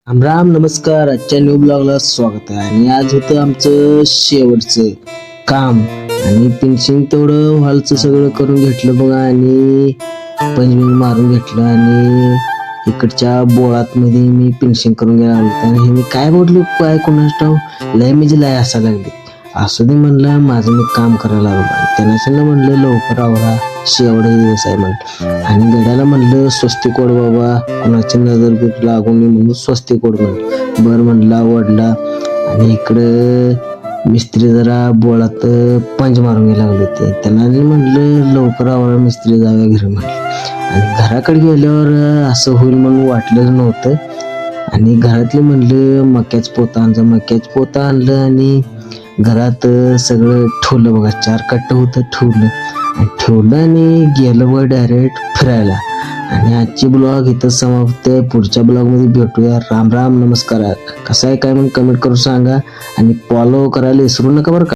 राम नमस्कार. आजच्या न्यू ब्लॉगला स्वागत आहे. आणि आज होतं आमचं शेवटचं काम आणि फिनिशिंग तेवढं हॉलचं सगळं करून घेतलं बघा आणि पंचबिंग मारून घेतलं आणि इकडच्या बोळात मध्ये मी फिनिशिंग करून घ्यायला लागलो. आणि मी काय बोललो काय कोणाच ठाव लय म्हणजे लय असायला लागली. असू दे म्हणलं माझं मी काम करायला लागलो आणि त्यांना म्हणलं लवकर आवरा शेवट दिवस आहे म्हणलं. आणि गड्याला म्हणलं स्वस्तिक ओढ बाबा कोणाची नजर लागून नये म्हणून स्वस्तिक ओढ म्हणलं. बर म्हणला ओढला आणि इकडं मिस्त्री जरा बोळात पंच मारून घ्यायला लागले ते त्यांना म्हणलं लवकर आवरा मिस्त्री जाव्या घरी म्हणलं. आणि घराकडे गेल्यावर असं होईल म्हणून वाटलंच नव्हतं. आणि घरातले म्हणलं मक्याच पोता आणलं आणि घरात सगळं ठेवलं बघा 4 कट्ट होतं ठेवलं आणि गेलं बघ डायरेक्ट फिरायला. आणि आजची ब्लॉग इथं समाप्त आहे. पुढच्या ब्लॉग मध्ये भेटूया. राम राम नमस्कार. कसं आहे काय म्हणून कमेंट करून सांगा आणि फॉलो करायला विसरू नका बरं का.